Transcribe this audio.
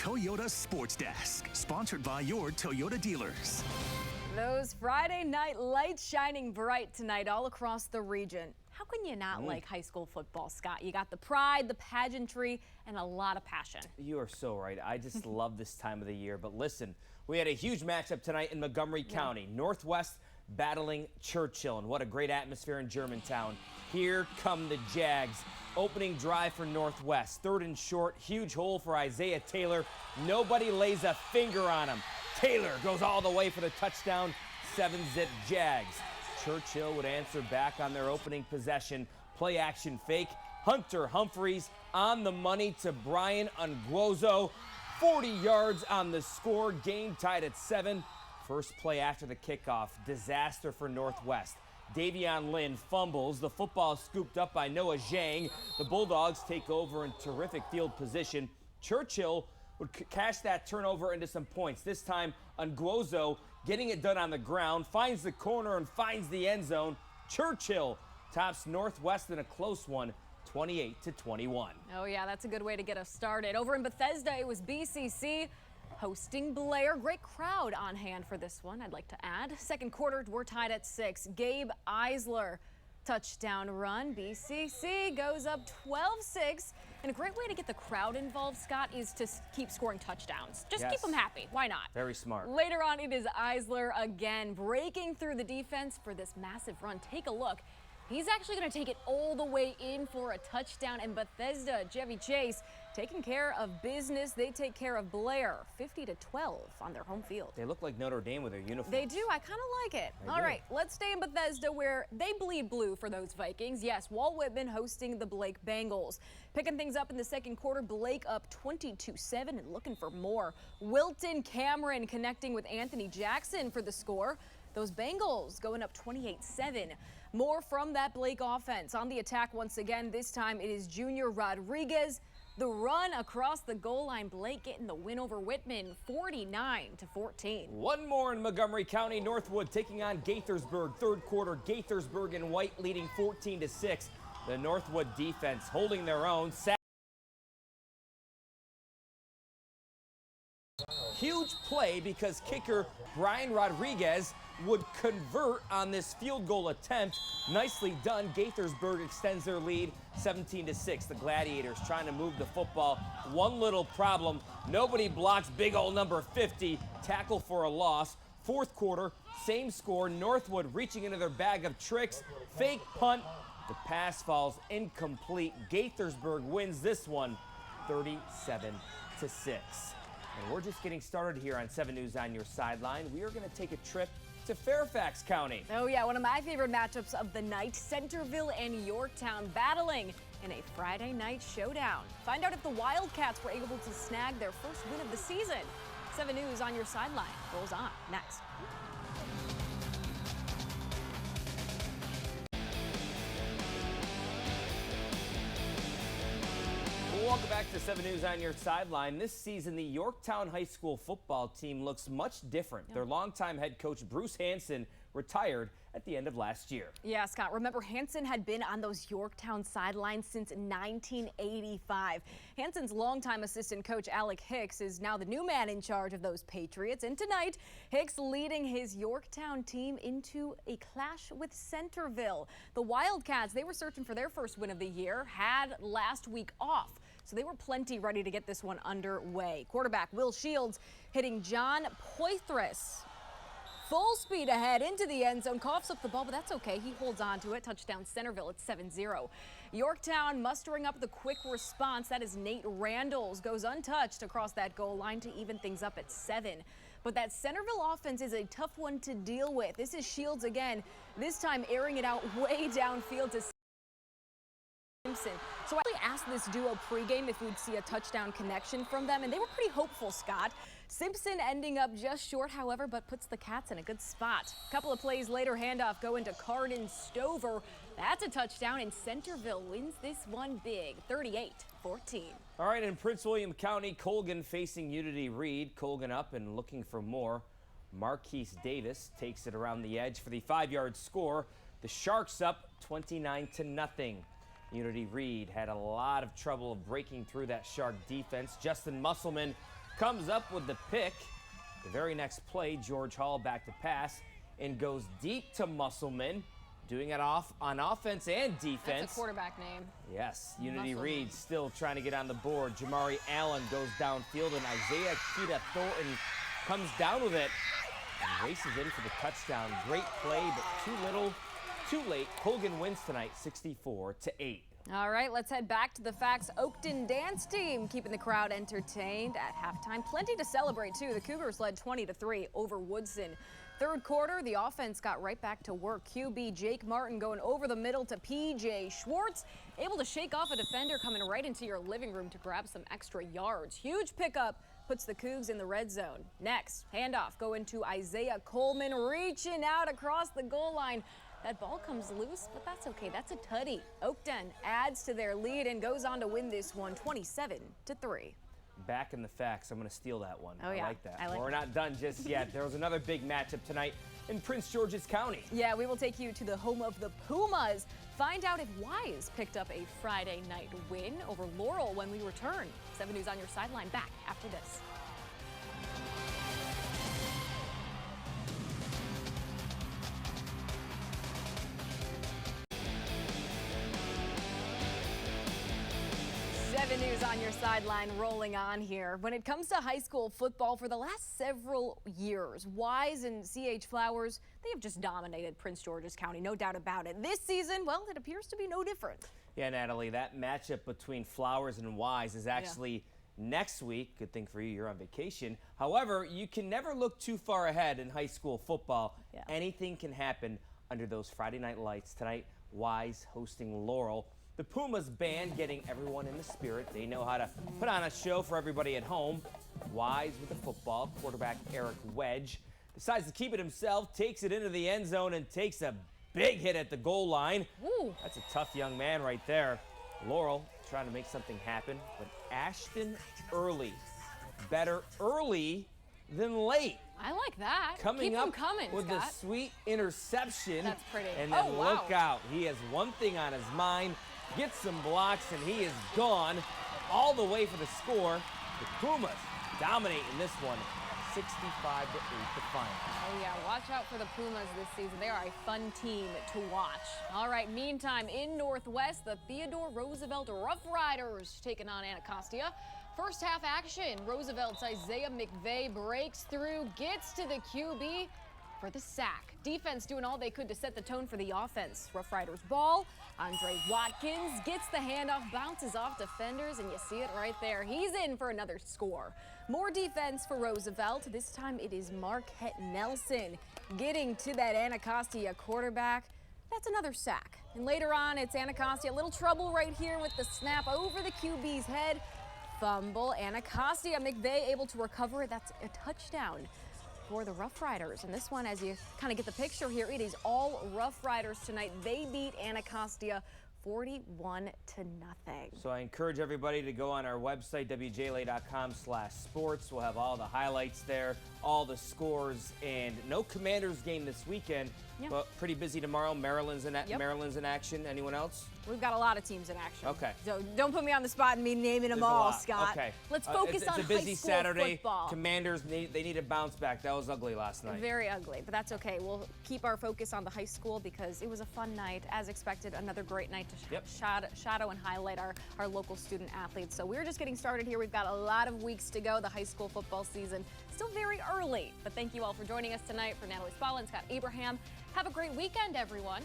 Toyota Sports Desk, sponsored by your Toyota dealers. Those Friday night lights shining bright tonight all across the region. How can you not like high school football, Scott? You got the pride, the pageantry, and a lot of passion. You are so right. I just love this time of the year. But listen, we had a huge matchup tonight in Montgomery County. Northwest battling Churchill, and what a great atmosphere in Germantown. Here come the Jags. Opening drive for Northwest. 3rd and short, huge hole for Isaiah Taylor. Nobody lays a finger on him. Taylor goes all the way for the touchdown. 7-zip Jags. Churchill would answer back on their opening possession. Play action fake. Hunter Humphreys on the money to Brian Unguozo. 40 yards on the score. Game tied at 7. First play after the kickoff. Disaster for Northwest. Davion Lynn fumbles. The football is scooped up by Noah Zhang. The Bulldogs take over in terrific field position. Churchill would cash that turnover into some points. This time, Unguozo getting it done on the ground, finds the corner and finds the end zone. Churchill tops Northwest in a close one, 28-21. Oh yeah, that's a good way to get us started. Over in Bethesda, it was BCC hosting Blair. Great crowd on hand for this one, I'd like to add. Second quarter, we're tied at 6. Gabe Eisler, touchdown run. BCC goes up 12-6. And a great way to get the crowd involved, Scott, is to keep scoring touchdowns. Just keep them happy. Why not? Very smart. Later on, it is Eisler again, breaking through the defense for this massive run. Take a look. He's actually going to take it all the way in for a touchdown. And Bethesda, Chevy Chase, taking care of business. They take care of Blair, 50-12 on their home field. They look like Notre Dame with their uniforms. They do. I kind of like it. All right, let's stay in Bethesda where they bleed blue for those Vikings. Yes, Walt Whitman hosting the Blake Bengals. Picking things up in the second quarter, Blake up 22-7 and looking for more. Wilton Cameron connecting with Anthony Jackson for the score. Those Bengals going up 28-7. More from that Blake offense. On the attack once again, this time it is Junior Rodriguez. The run across the goal line. Blake getting the win over Whitman, 49-14. One more in Montgomery County. Northwood taking on Gaithersburg. Third quarter, Gaithersburg and White leading 14-6. The Northwood defense holding their own. Huge play because kicker Brian Rodriguez would convert on this field goal attempt. Nicely done. Gaithersburg extends their lead 17-6. The Gladiators trying to move the football. One little problem. Nobody blocks big old number 50. Tackle for a loss. Fourth quarter, same score. Northwood reaching into their bag of tricks. Fake punt. The pass falls incomplete. Gaithersburg wins this one 37-6. And we're just getting started here on 7 News on Your Sideline. We are going to take a trip to Fairfax County. Oh yeah, one of my favorite matchups of the night, Centerville and Yorktown battling in a Friday night showdown. Find out if the Wildcats were able to snag their first win of the season. 7 News on Your Sideline rolls on next. Welcome back to 7 News on Your Sideline. This season, the Yorktown High School football team looks much different. Their longtime head coach, Bruce Hanson, retired at the end of last year. Yeah, Scott, remember Hanson had been on those Yorktown sidelines since 1985. Hanson's longtime assistant coach, Alec Hicks, is now the new man in charge of those Patriots. And tonight, Hicks leading his Yorktown team into a clash with Centerville. The Wildcats, they were searching for their first win of the year, had last week off. So they were plenty ready to get this one underway. Quarterback Will Shields hitting John Poitras. Full speed ahead into the end zone, coughs up the ball, but that's okay. He holds on to it. Touchdown Centerville at 7-0. Yorktown mustering up the quick response. That is Nate Randalls. Goes untouched across that goal line to even things up at 7. But that Centerville offense is a tough one to deal with. This is Shields again, this time airing it out way downfield to Simpson. So I asked this duo pregame if we'd see a touchdown connection from them, and they were pretty hopeful, Scott. Simpson ending up just short, however, but puts the Cats in a good spot. A couple of plays later, handoff going to Cardin Stover. That's a touchdown, and Centerville wins this one big, 38-14. All right, in Prince William County, Colgan facing Unity Reed. Colgan up and looking for more. Marquise Davis takes it around the edge for the 5-yard score. The Sharks up 29-0. Unity Reed had a lot of trouble breaking through that Shark defense. Justin Musselman comes up with the pick. The very next play, George Hall back to pass and goes deep to Musselman, doing it off on offense and defense. That's a quarterback name. Yes, Unity Musselman. Reed still trying to get on the board. Jamari Allen goes downfield, and Isaiah Keita Thornton comes down with it and races in for the touchdown. Great play, but too little, too late. Colgan wins tonight, 64-8. All right, let's head back to the facts. Oakton dance team keeping the crowd entertained at halftime. Plenty to celebrate, too. The Cougars led 20-3 over Woodson. Third quarter, the offense got right back to work. QB Jake Martin going over the middle to PJ Schwartz, able to shake off a defender coming right into your living room to grab some extra yards. Huge pickup puts the Cougs in the red zone. Next, handoff going to Isaiah Coleman, reaching out across the goal line. That ball comes loose, but that's okay. That's a tutty. Oakton adds to their lead and goes on to win this one 27-3. Back in the facts. I'm going to steal that one. Oh, yeah. I like that. I like We're not done just yet. There was another big matchup tonight in Prince George's County. Yeah, we will take you to the home of the Pumas. Find out if Wise picked up a Friday night win over Laurel when we return. 7 News on Your Sideline back after this. News on Your Sideline rolling on here. When it comes to high school football for the last several years, Wise and C.H. Flowers, they have just dominated Prince George's County, no doubt about it. This season, well, it appears to be no different. Yeah, Natalie, that matchup between Flowers and Wise is actually next week. Good thing for you, you're on vacation. However, you can never look too far ahead in high school football. Yeah. Anything can happen under those Friday night lights. Tonight, Wise hosting Laurel. The Pumas band getting everyone in the spirit. They know how to put on a show for everybody at home. Wise with the football. Quarterback Eric Wedge decides to keep it himself, takes it into the end zone, and takes a big hit at the goal line. Ooh. That's a tough young man right there. Laurel trying to make something happen, but Ashton early. Better early than late. I like that. Coming Keep up them coming, with Scott. the sweet interception. That's pretty. And then Oh, wow. look out. He has one thing on his mind. Gets some blocks, and he is gone all the way for the score. The Pumas dominating this one, 65-8 the final. Oh, yeah. Watch out for the Pumas this season. They are a fun team to watch. All right. Meantime, in Northwest, the Theodore Roosevelt Rough Riders taking on Anacostia. First half action. Roosevelt's Isaiah McVeigh breaks through, gets to the QB for the sack. Defense doing all they could to set the tone for the offense. Rough Riders ball. Andre Watkins gets the handoff, bounces off defenders, and you see it right there. He's in for another score. More defense for Roosevelt. This time it is Marquette Nelson getting to that Anacostia quarterback. That's another sack. And later on, it's Anacostia. A little trouble right here with the snap over the QB's head. Fumble. Anacostia. McVeigh able to recover it. That's a touchdown for the Rough Riders. And this one, as you kind of get the picture here, it is all Rough Riders tonight. They beat Anacostia 41-0. So I encourage everybody to go on our website, WJLA.com/sports. We'll have all the highlights there, all the scores, and no Commanders game this weekend. Yeah. But pretty busy tomorrow. Maryland's in action. Anyone else? We've got a lot of teams in action. Okay. So don't put me on the spot and me naming them There's a all, lot. Scott. Okay. Let's focus on It's a busy high school Saturday. football. Commanders they need a bounce back. That was ugly last night. Very ugly, but that's okay. We'll keep our focus on the high school because it was a fun night. As expected, another great night to shadow and highlight our local student athletes. So we're just getting started here. We've got a lot of weeks to go. The high school football season still very early. But thank you all for joining us tonight. For Natalie Spala and Scott Abraham, have a great weekend, everyone.